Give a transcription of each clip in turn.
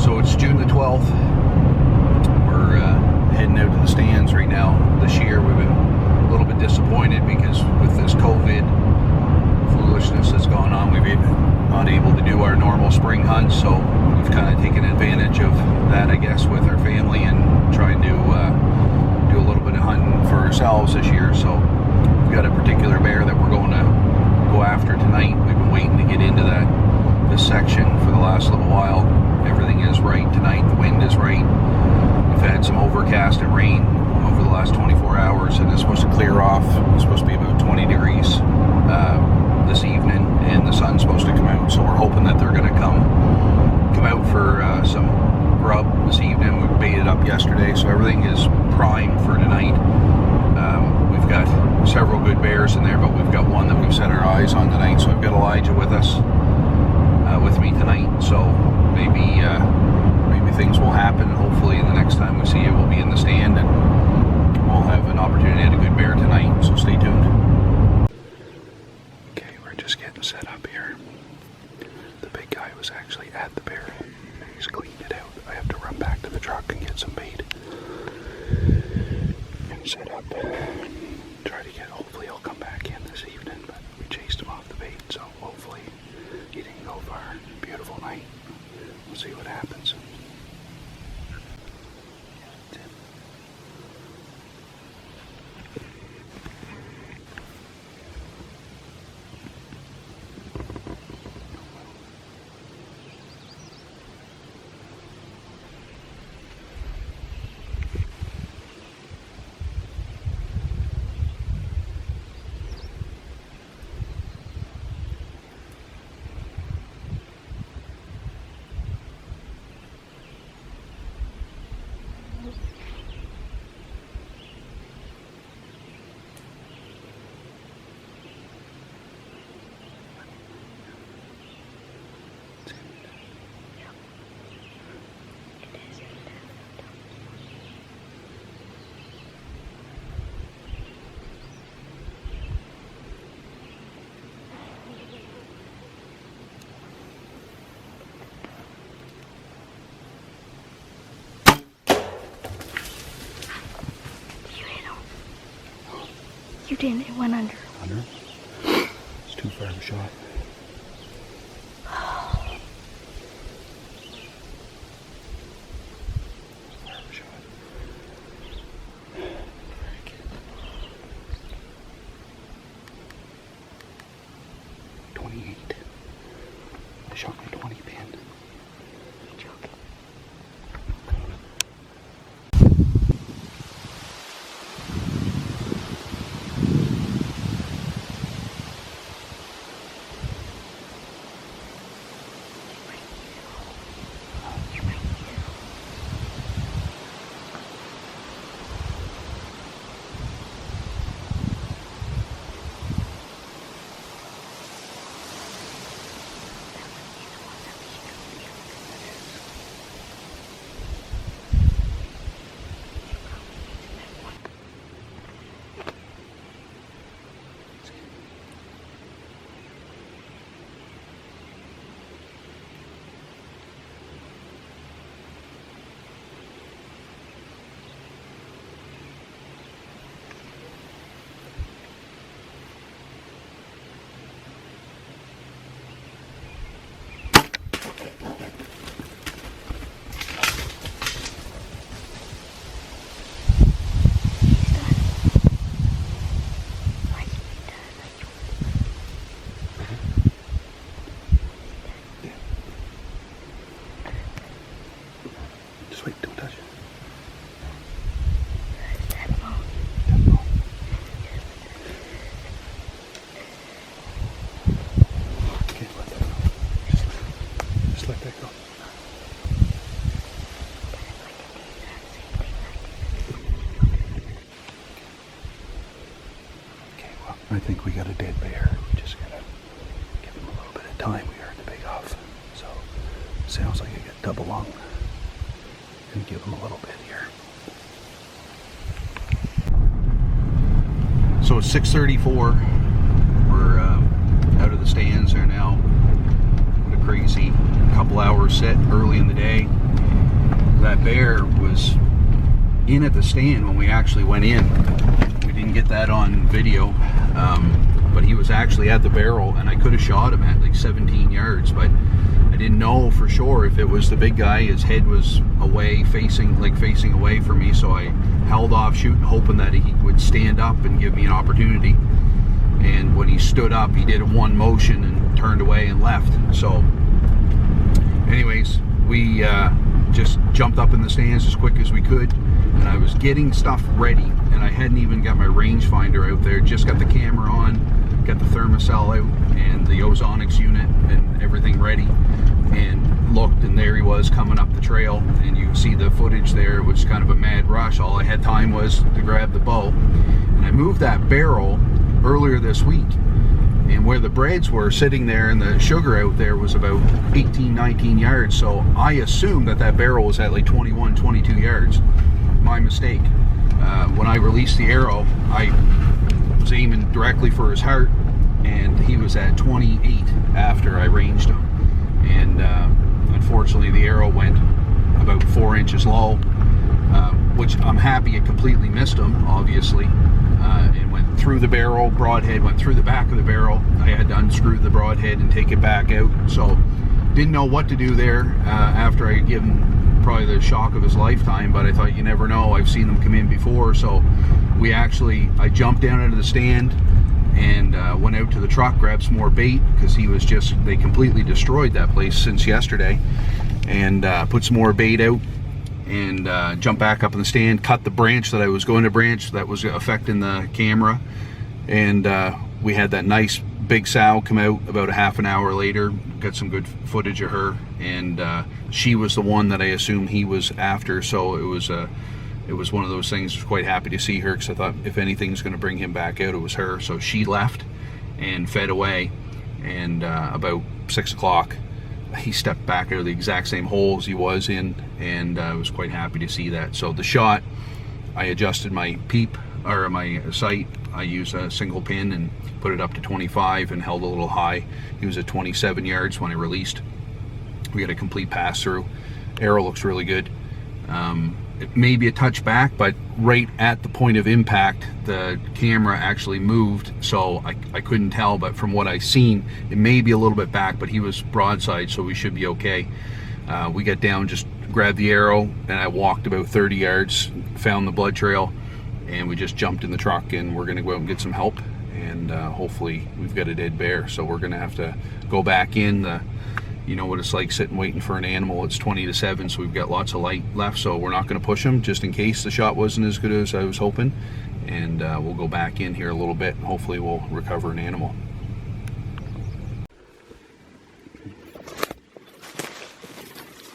So it's June the 12th. We're heading out to the stands right now. This year we've been a little bit disappointed because with this COVID foolishness that's gone on, we've been not able to do our normal spring hunts. So we've kind of taken advantage of that, I guess, with our family and trying to do a little bit of hunting for ourselves this year. So we've got a particular bear that we're going to go after tonight. We've been waiting to get into this section for the last little while. Everything is right tonight. The wind is right. We've had some overcast and rain over the last 24 hours, and it's supposed to clear off. It's supposed to be about 20 degrees this evening, and the sun's supposed to come out. So we're hoping that they're going to come out for some grub this evening. We baited up yesterday, so everything is primed for tonight. We've got several good bears in there, but we've got one that we've set our eyes on tonight. So I've got Elijah with us, with me tonight. So maybe things will happen, and hopefully the next time we see you, we'll be in the stand and we'll have an opportunity at a good bear tonight. So stay tuned. Okay, we're just getting set up here. The big guy was actually at the bear. He's cleaned it out. I have to run back to the truck and get some bait and set up. Try to get, hopefully he'll come back in this evening, but we chased him off the bait, so hopefully he didn't go far. Beautiful night. We'll see what happens. You didn't, it went under. Under? It's too far of a shot. I shot my 20 pin. Joking. Just wait, don't touch it. Okay, let that go. Just let that go. Okay, well, I think we got a dead bear. We just gotta give him a little bit of time. We heard the big huff, so sounds like I got double lung. And give him a little bit here. So it's 6:34. We're out of the stands there now. What a crazy couple couple hours sit early in the day. That bear was in at the stand when we actually went in. We didn't get that on video, but he was actually at the barrel, and I could have shot him at like 17 yards, but I didn't know for sure if it was the big guy. His head was away, facing away from me, so I held off shooting, hoping that he would stand up and give me an opportunity. And when he stood up, he did one motion and turned away and left. So anyways, we just jumped up in the stands as quick as we could, and I was getting stuff ready, and I hadn't even got my rangefinder out there. Just got the camera on, got the thermocell out and the ozonics unit and everything ready, and looked, and there he was coming up the trail, and you can see the footage there. It was kind of a mad rush. All I had time was to grab the bow, and I moved that barrel earlier this week, and where the braids were sitting there and the sugar out there was about 18-19 yards, so I assumed that barrel was at like 21-22 yards. My mistake. When I released the arrow, I was aiming directly for his heart, and he was at 28 after I ranged him, and unfortunately the arrow went about 4 inches low, which I'm happy it completely missed him, obviously. It went through the barrel, broadhead went through the back of the barrel. I had to unscrew the broadhead and take it back out, so didn't know what to do there after I had given probably the shock of his lifetime, but I thought, you never know, I've seen them come in before. So I jumped down into the stand and went out to the truck, grabbed some more bait, because they completely destroyed that place since yesterday, and put some more bait out, and jumped back up in the stand, cut the branch that I was going to branch that was affecting the camera, and we had that nice big sow come out about a half an hour later. Got some good footage of her, and she was the one that I assumed he was after, so it was one of those things. I was quite happy to see her, because I thought if anything's going to bring him back out, it was her. So she left and fed away, and about 6 o'clock he stepped back out of the exact same hole as he was in, and I was quite happy to see that. So the shot, I adjusted my my sight. I used a single pin and put it up to 25 and held a little high. He was at 27 yards when I released. We got a complete pass through. Arrow looks really good. It may be a touch back, but right at the point of impact, the camera actually moved, so I couldn't tell, but from what I've seen, it may be a little bit back, but he was broadside, so we should be okay. We got down, just grabbed the arrow, and I walked about 30 yards, found the blood trail, and we just jumped in the truck, and we're gonna go out and get some help, and hopefully we've got a dead bear. So we're gonna have to go back in. You know what it's like sitting waiting for an animal. It's 20 to 7, so we've got lots of light left, so we're not going to push him, just in case the shot wasn't as good as I was hoping. And we'll go back in here a little bit, and hopefully we'll recover an animal.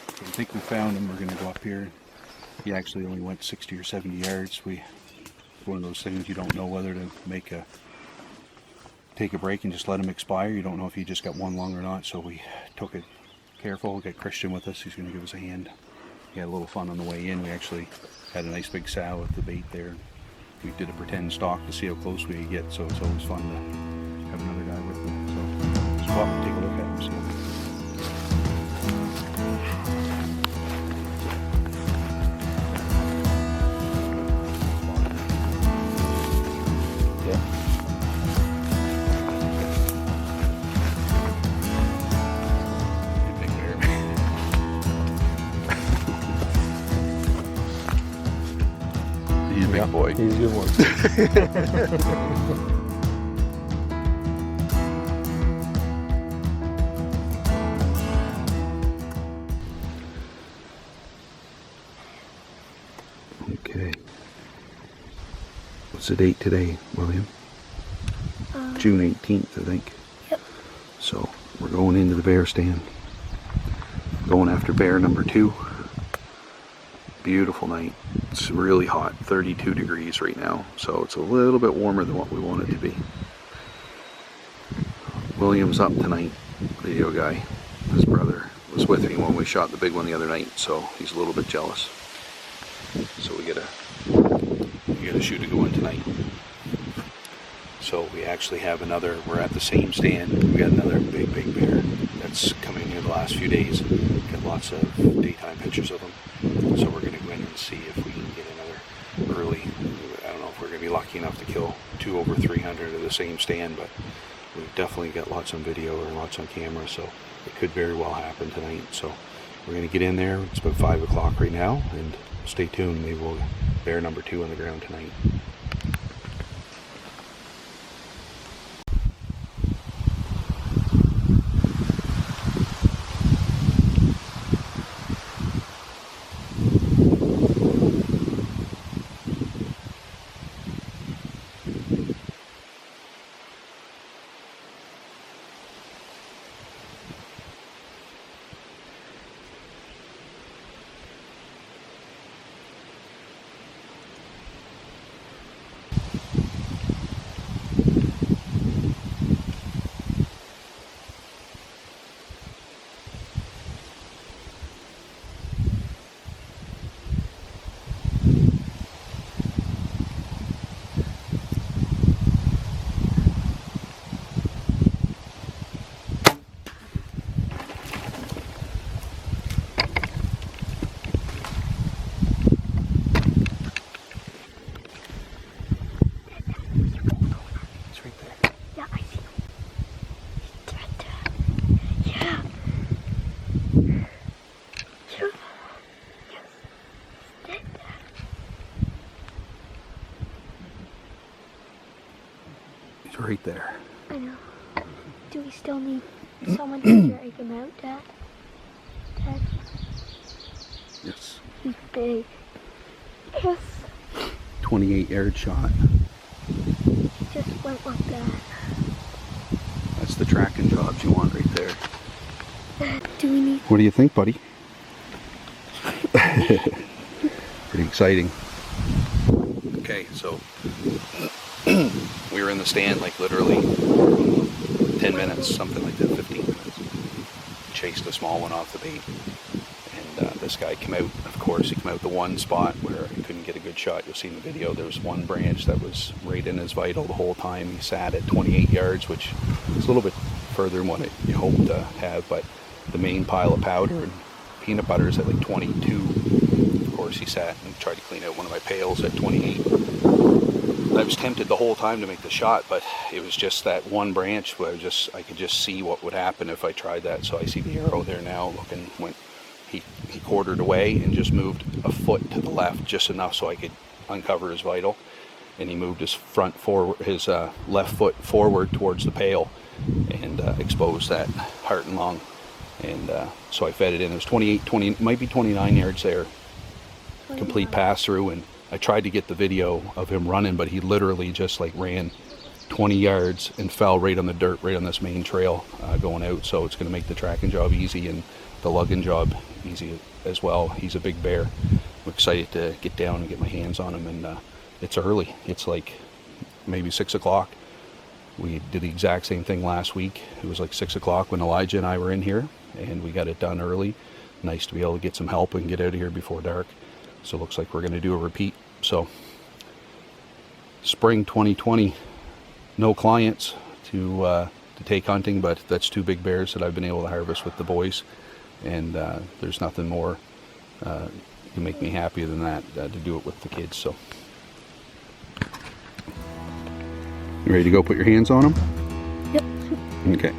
I think we found him. We're going to go up here. He actually only went 60 or 70 yards. It's one of those things you don't know whether to take a break and just let him expire. You don't know if he just got one lung or not, so we took it careful. We got Christian with us. He's going to give us a hand. We had a little fun on the way in. We actually had a nice big sow with the bait there. We did a pretend stalk to see how close we could get, so it's always fun to have another guy with me. So just pop and take a look at him, see him. He's a big boy. He's a good one. Okay. What's the date today, William? June 18th, I think. Yep. So we're going into the bear stand. Going after bear number 2. Beautiful night. It's really hot, 32 degrees right now, so it's a little bit warmer than what we want it to be. William's up tonight, video guy. His brother was with me when we shot the big one the other night, so he's a little bit jealous. So we gotta shoot a good one tonight. So we actually have we're at the same stand. We got another big bear that's coming in the last few days. Got lots of daytime pictures of them. So we're going to go in and see if we can get another early. I don't know if we're going to be lucky enough to kill 2 over 300 of the same stand, but we've definitely got lots on video or lots on camera, so it could very well happen tonight. So we're going to get in there. It's about 5 o'clock right now, and stay tuned. Maybe we'll bear number 2 on the ground tonight. Right there. I know. Do we still need someone to drag him out, Dad? Dad? Yes. He's big. Yes. 28-yard shot. He just went like that. That's the tracking jobs you want right there. Do we need... What do you think, buddy? Pretty exciting. Okay, so we were in the stand like literally 10 minutes, something like that, 15 minutes. Chased a small one off the bait. And this guy came out, of course, he came out the one spot where he couldn't get a good shot. You'll see in the video, there was one branch that was right in his vital the whole time. He sat at 28 yards, which is a little bit further than what you hope to have, but the main pile of powder and peanut butter is at like 22. Of course, he sat and tried to clean out one of my pails at 28. I was tempted the whole time to make the shot, but it was just that one branch where I could just see what would happen if I tried that. So I see the arrow there now looking, he quartered away and just moved a foot to the left, just enough so I could uncover his vital. And he moved his left foot forward towards the pail and exposed that heart and lung. And so I fed it in. It was 28, might be 29 yards there. Complete pass through, and I tried to get the video of him running, but he literally just like ran 20 yards and fell right on the dirt, right on this main trail going out. So it's going to make the tracking job easy and the lugging job easy as well. He's a big bear. I'm excited to get down and get my hands on him, and it's early. It's like maybe 6 o'clock. We did the exact same thing last week. It was like 6 o'clock when Elijah and I were in here, and we got it done early. Nice to be able to get some help and get out of here before dark. So it looks like we're going to do a repeat. So spring 2020, no clients to take hunting, but that's 2 big bears that I've been able to harvest with the boys, and there's nothing more to make me happier than that, to do it with the kids. So you ready to go put your hands on them? Yep. Okay.